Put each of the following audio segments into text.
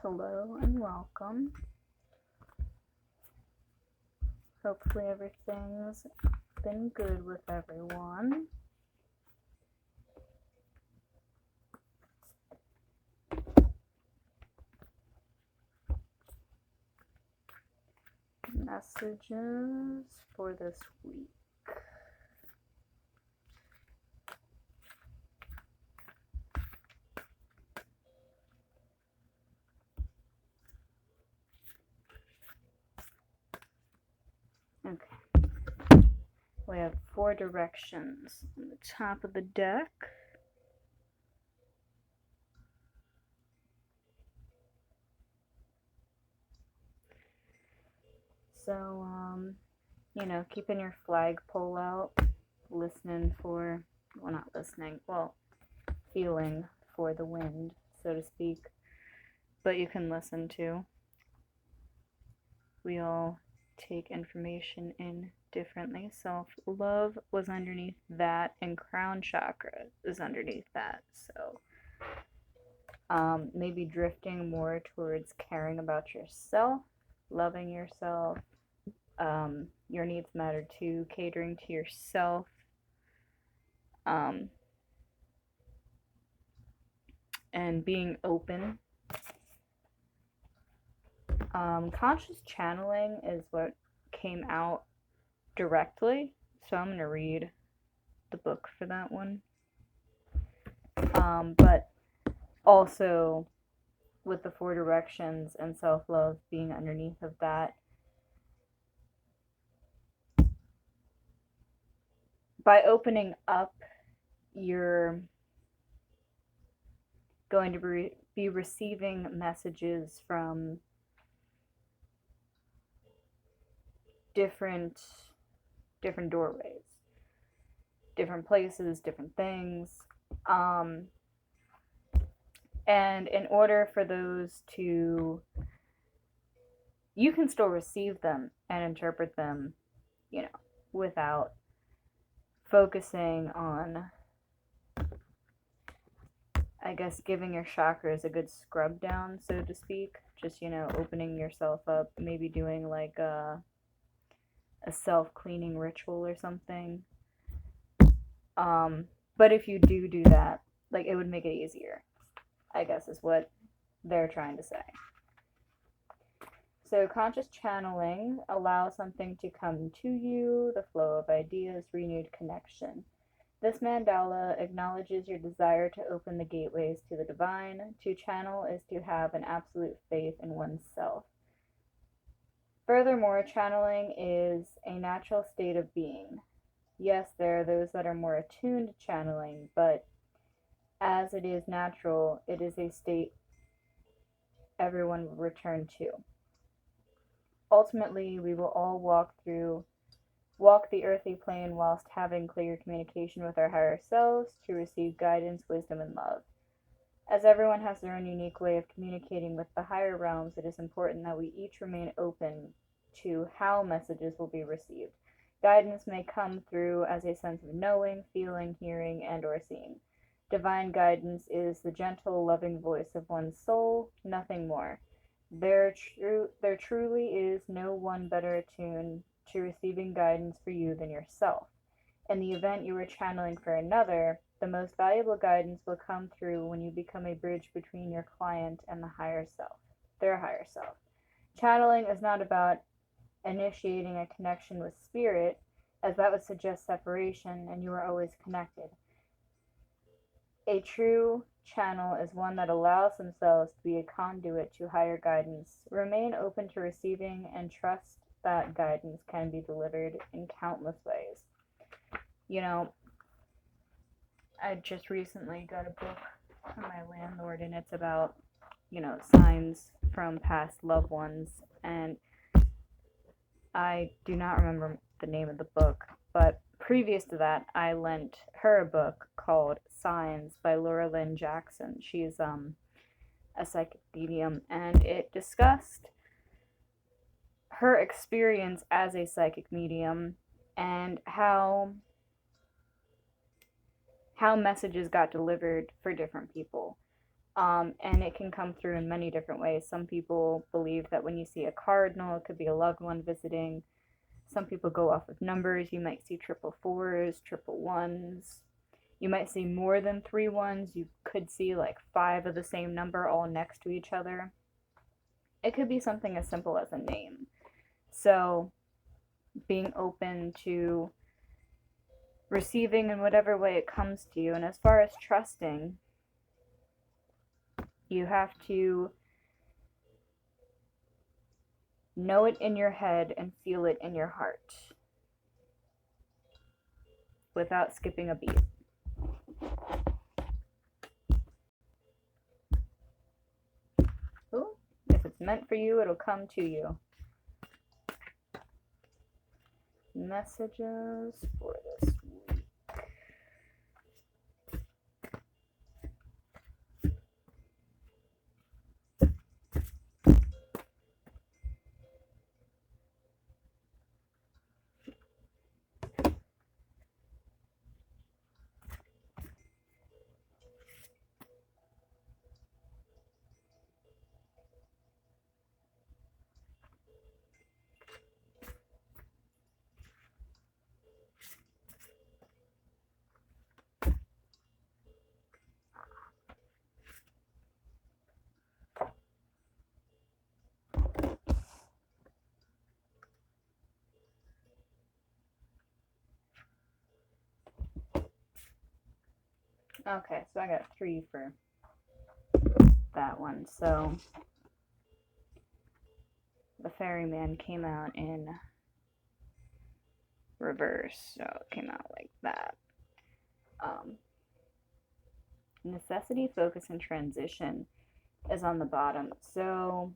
Hello and welcome. Hopefully everything's been good with everyone. Messages for this week. Okay. We have 4 directions on the top of the deck. So, keeping your flagpole out, feeling for the wind, so to speak. But you can listen too. We all take information in differently. Self-love was underneath that, and crown chakra is underneath that. So maybe drifting more towards caring about yourself, loving yourself. Your needs matter too, catering to yourself. And being open. Conscious channeling is what came out directly, so I'm going to read the book for that one. But also with the 4 directions and self-love being underneath of that, by opening up, you're going to be receiving messages from different doorways, different places, different things. And in order for those to, you can still receive them and interpret them, without focusing on, I guess, giving your chakras a good scrub down, so to speak. Just, opening yourself up, maybe doing like a self-cleaning ritual or something. But if you do that, like, it would make it easier, I guess, is what they're trying to say. So conscious channeling allows something to come to you, the flow of ideas, renewed connection. This mandala acknowledges your desire to open the gateways to the divine. To channel is to have an absolute faith in oneself. Furthermore, channeling is a natural state of being. Yes, there are those that are more attuned to channeling, but as it is natural, it is a state everyone will return to. Ultimately, we will all walk the earthly plane whilst having clear communication with our higher selves to receive guidance, wisdom, and love. As everyone has their own unique way of communicating with the higher realms, it is important that we each remain open to how messages will be received. Guidance may come through as a sense of knowing, feeling, hearing, and or seeing. Divine guidance is the gentle, loving voice of one's soul, nothing more. There truly is no one better attuned to receiving guidance for you than yourself. In the event you are channeling for another, the most valuable guidance will come through when you become a bridge between your client and the higher self, their higher self. Channeling is not about initiating a connection with spirit, as that would suggest separation and you are always connected. A true channel is one that allows themselves to be a conduit to higher guidance. Remain open to receiving and trust that guidance can be delivered in countless ways. I just recently got a book from my landlord, and it's about, signs from past loved ones, and I do not remember the name of the book, but previous to that, I lent her a book called Signs by Laura Lynn Jackson. She's a psychic medium, and it discussed her experience as a psychic medium and how how messages got delivered for different people. And it can come through in many different ways. Some people believe that when you see a cardinal, it could be a loved one visiting. Some people go off of numbers. You might see 444s, 111s. You might see more than 3 ones. You could see like 5 of the same number all next to each other. It could be something as simple as a name. So, being open to receiving in whatever way it comes to you. And as far as trusting, you have to know it in your head and feel it in your heart without skipping a beat. Ooh, if it's meant for you, it'll come to you. Messages for this week. Okay, so I got 3 for that one. So the ferryman came out in reverse, so it came out like that. Necessity, focus, and transition is on the bottom. So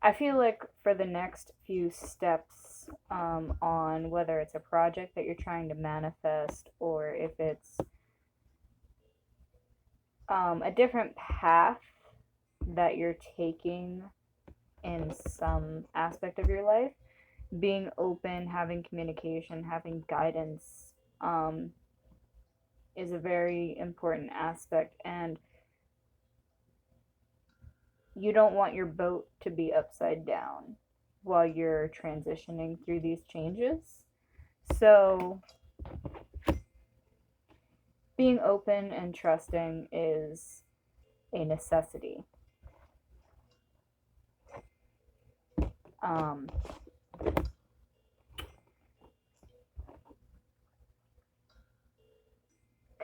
I feel like for the next few steps on whether it's a project that you're trying to manifest or if it's a different path that you're taking in some aspect of your life, being open, having communication, having guidance is a very important aspect. And you don't want your boat to be upside down while you're transitioning through these changes. So being open and trusting is a necessity.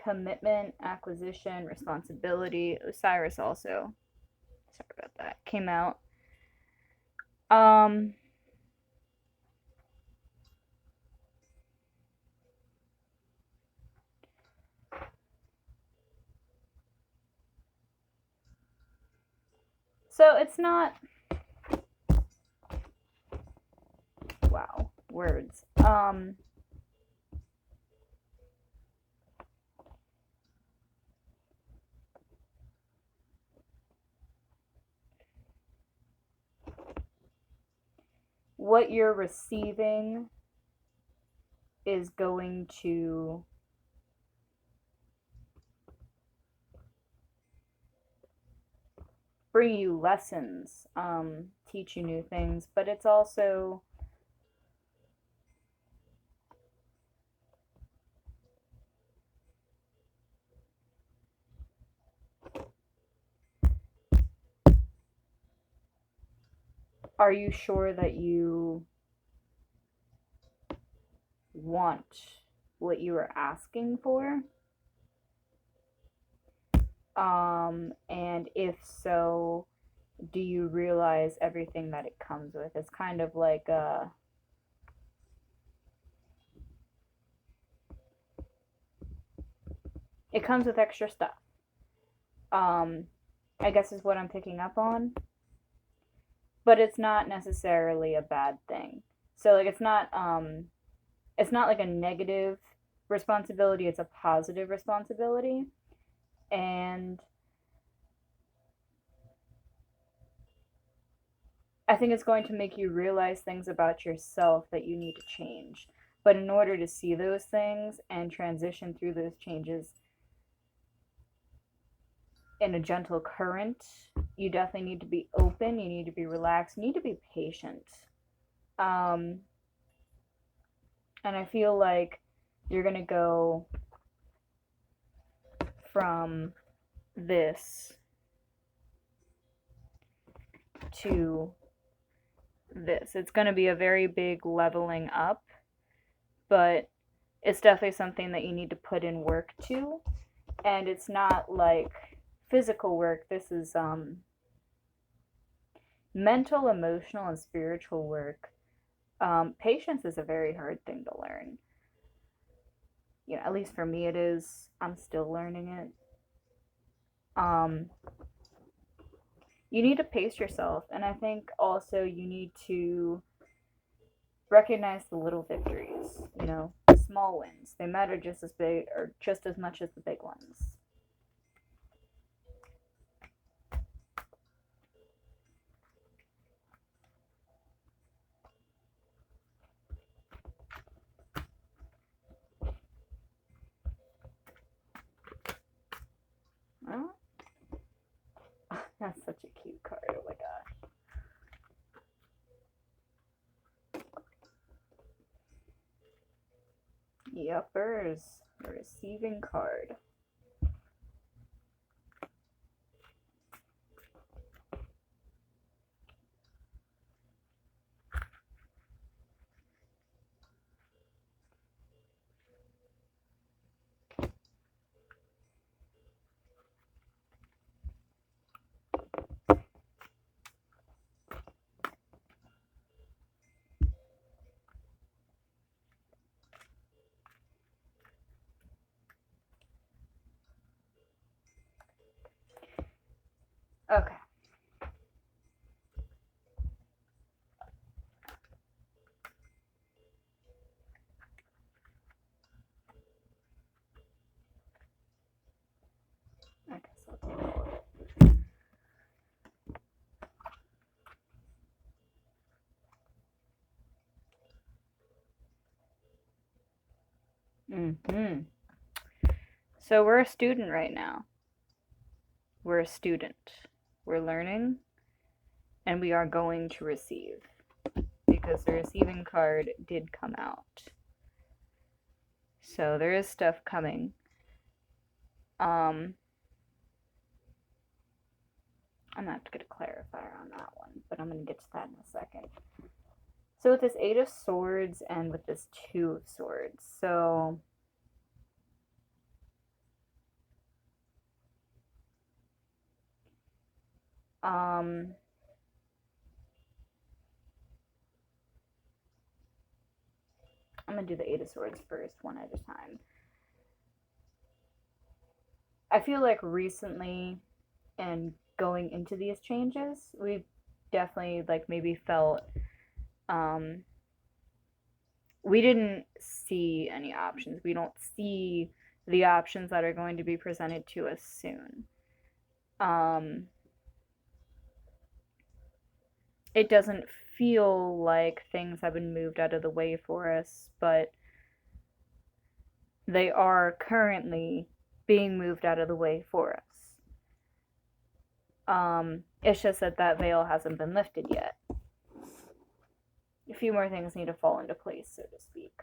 Commitment, acquisition, responsibility. Osiris also, sorry about that, came out. So it's not, wow, words. What you're receiving is going to bring you lessons, teach you new things, but it's also are you sure that you want what you are asking for? And if so, do you realize everything that it comes with? It's kind of like it comes with extra stuff. I guess is what I'm picking up on. But it's not necessarily a bad thing. So like it's not like a negative responsibility, it's a positive responsibility. And I think it's going to make you realize things about yourself that you need to change. But in order to see those things and transition through those changes in a gentle current, you definitely need to be open, you need to be relaxed, you need to be patient. And I feel like you're going to go from this to this. It's going to be a very big leveling up, but it's definitely something that you need to put in work to. And it's not like physical work. This is mental, emotional, and spiritual work. Patience is a very hard thing to learn. You know, at least for me it is. I'm still learning it. You need to pace yourself, and I think also you need to recognize the little victories, you know, small wins. They matter just as big or just as much as the big ones. Oh, that's such a cute card. Oh my gosh. Yuppers, the receiving card. Okay. I guess I'll take all of it. So we're a student right now. We're a student. We're learning, and we are going to receive, because the receiving card did come out. So there is stuff coming. I'm not going to clarify on that one, but I'm going to get to that in a second. So with this Eight of Swords and with this Two of Swords, so I'm going to do the Eight of Swords first, one at a time. I feel like recently and going into these changes, we've definitely like maybe felt we didn't see any options. We don't see the options that are going to be presented to us soon. It doesn't feel like things have been moved out of the way for us, but they are currently being moved out of the way for us. It's just that that veil hasn't been lifted yet. A few more things need to fall into place, so to speak.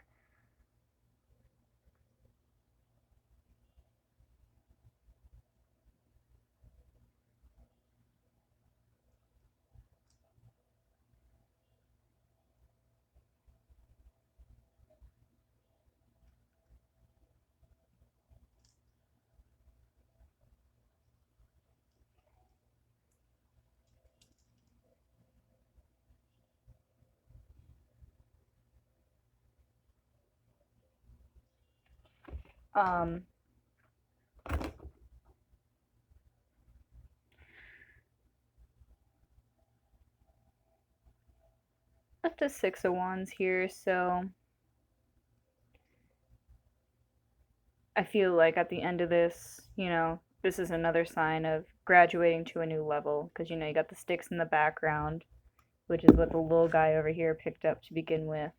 Up to Six of Wands here, so I feel like at the end of this, you know, this is another sign of graduating to a new level, because, you know, you got the sticks in the background, which is what the little guy over here picked up to begin with.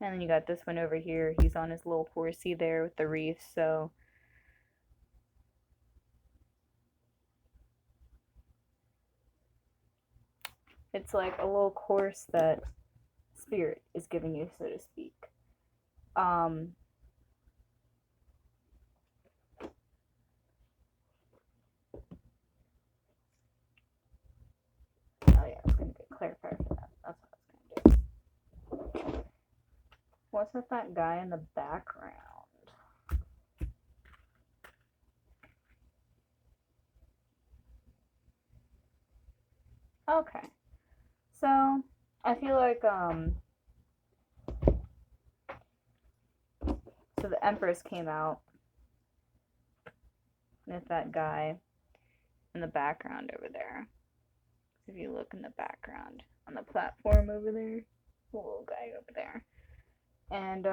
And then you got this one over here. He's on his little horsey there with the wreath, so it's like a little course that Spirit is giving you, so to speak. Oh yeah, I was gonna get clarified for that. That's what I was gonna do. What's with that guy in the background? Okay. So I feel like so the Empress came out with that guy in the background over there. If you look in the background on the platform over there, the little guy over there. And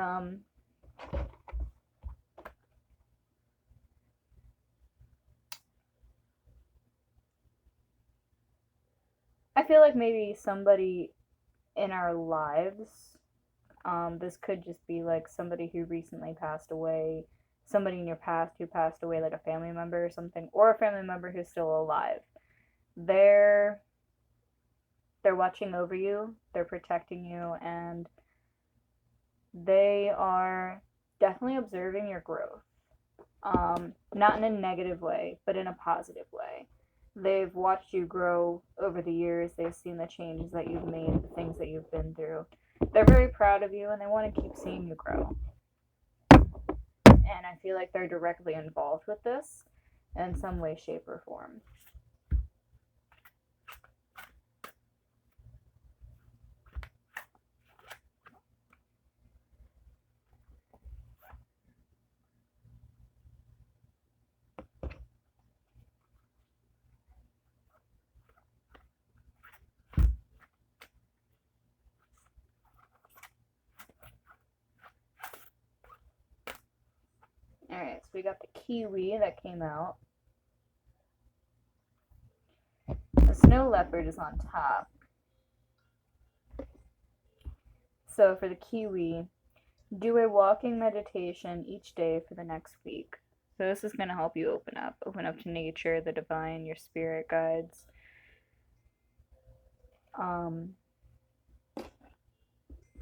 I feel like maybe somebody in our lives, this could just be like somebody who recently passed away, somebody in your past who passed away, like a family member or something, or a family member who's still alive. They're watching over you, they're protecting you, and they are definitely observing your growth. Not in a negative way, but in a positive way. They've watched you grow over the years. They've seen the changes that you've made, the things that you've been through. They're very proud of you and they want to keep seeing you grow. And I feel like they're directly involved with this in some way, shape, or form. Alright, so we got the kiwi that came out. The snow leopard is on top. So for the kiwi, do a walking meditation each day for the next week. So this is going to help you open up to nature, the divine, your spirit guides. And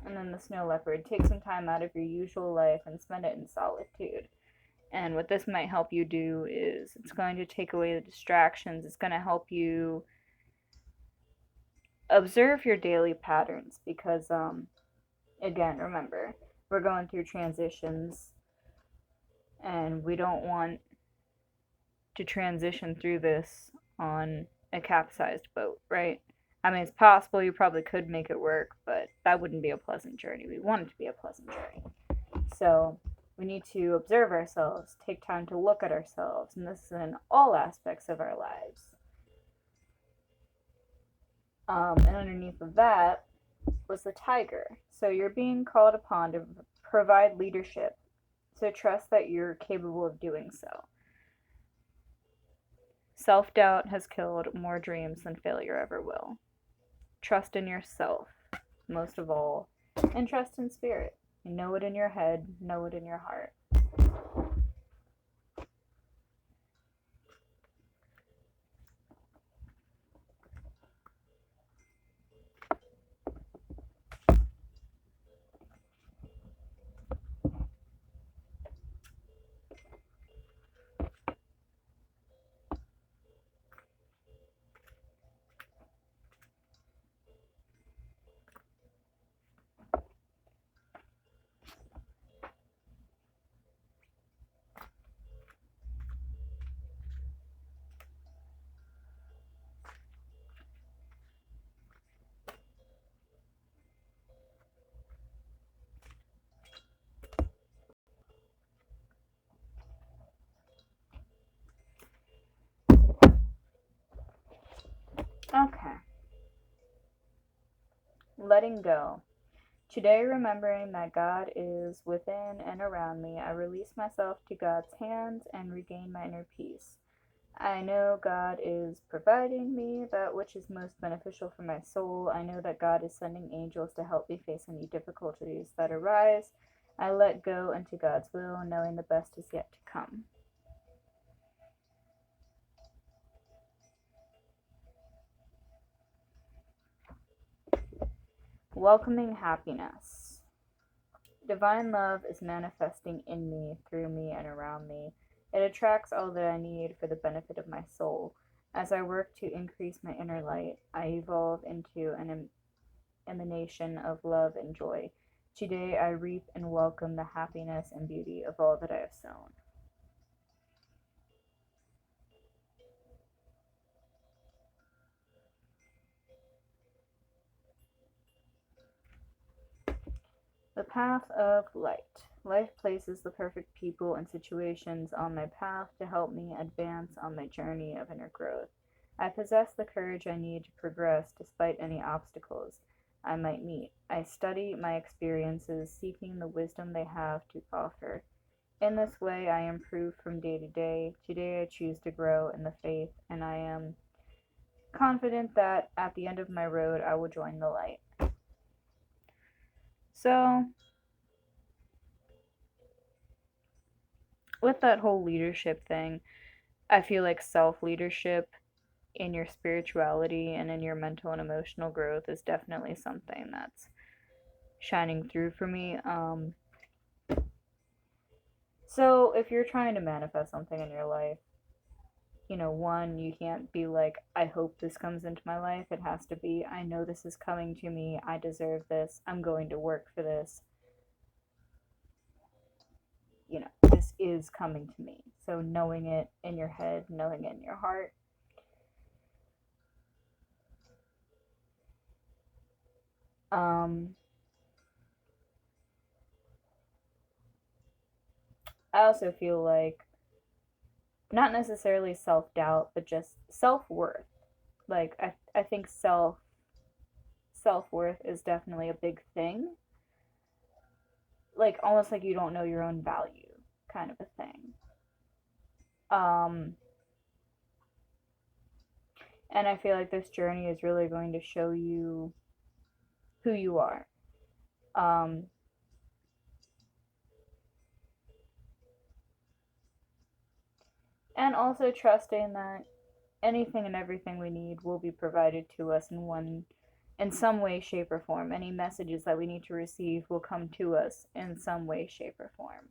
then the snow leopard, take some time out of your usual life and spend it in solitude. And what this might help you do is it's going to take away the distractions. It's going to help you observe your daily patterns because, again, remember, we're going through transitions and we don't want to transition through this on a capsized boat, right? I mean, it's possible you probably could make it work, but that wouldn't be a pleasant journey. We want it to be a pleasant journey. So we need to observe ourselves, take time to look at ourselves, and this is in all aspects of our lives. And underneath of that was the tiger. So you're being called upon to provide leadership. So trust that you're capable of doing so. Self-doubt has killed more dreams than failure ever will. Trust in yourself, most of all, and trust in spirit. You know it in your head, know it in your heart. Okay. Letting go. Today, remembering that God is within and around me, I release myself to God's hands and regain my inner peace. I know God is providing me that which is most beneficial for my soul. I know that God is sending angels to help me face any difficulties that arise. I let go into God's will, knowing the best is yet to come. Welcoming happiness. Divine love is manifesting in me, through me, and around me. It attracts all that I need for the benefit of my soul. As I work to increase my inner light, I evolve into an emanation of love and joy. Today I reap and welcome the happiness and beauty of all that I have sown. The path of light. Life places the perfect people and situations on my path to help me advance on my journey of inner growth. I possess the courage I need to progress despite any obstacles I might meet. I study my experiences, seeking the wisdom they have to offer. In this way, I improve from day to day. Today, I choose to grow in the faith, and I am confident that at the end of my road, I will join the light. So, with that whole leadership thing, I feel like self leadership in your spirituality and in your mental and emotional growth is definitely something that's shining through for me. So, if you're trying to manifest something in your life, one, you can't be like, I hope this comes into my life. It has to be, I know this is coming to me. I deserve this. I'm going to work for this. This is coming to me. So knowing it in your head, knowing it in your heart. I also feel like not necessarily self-doubt, but just self-worth. Like I think self-worth is definitely a big thing. Like almost like you don't know your own value kind of a thing. And I feel like this journey is really going to show you who you are. And also trusting that anything and everything we need will be provided to us in some way, shape, or form. Any messages that we need to receive will come to us in some way, shape, or form.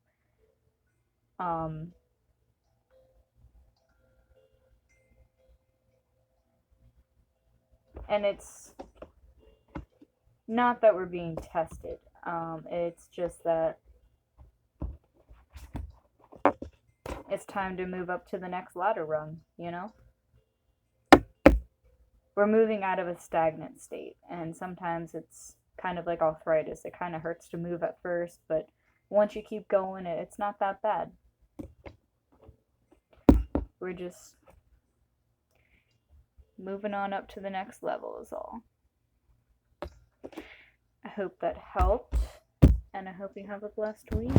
And it's not that we're being tested. It's just that it's time to move up to the next ladder rung, We're moving out of a stagnant state, and sometimes it's kind of like arthritis. It kind of hurts to move at first, but once you keep going, it's not that bad. We're just moving on up to the next level is all. I hope that helped, and I hope you have a blessed week.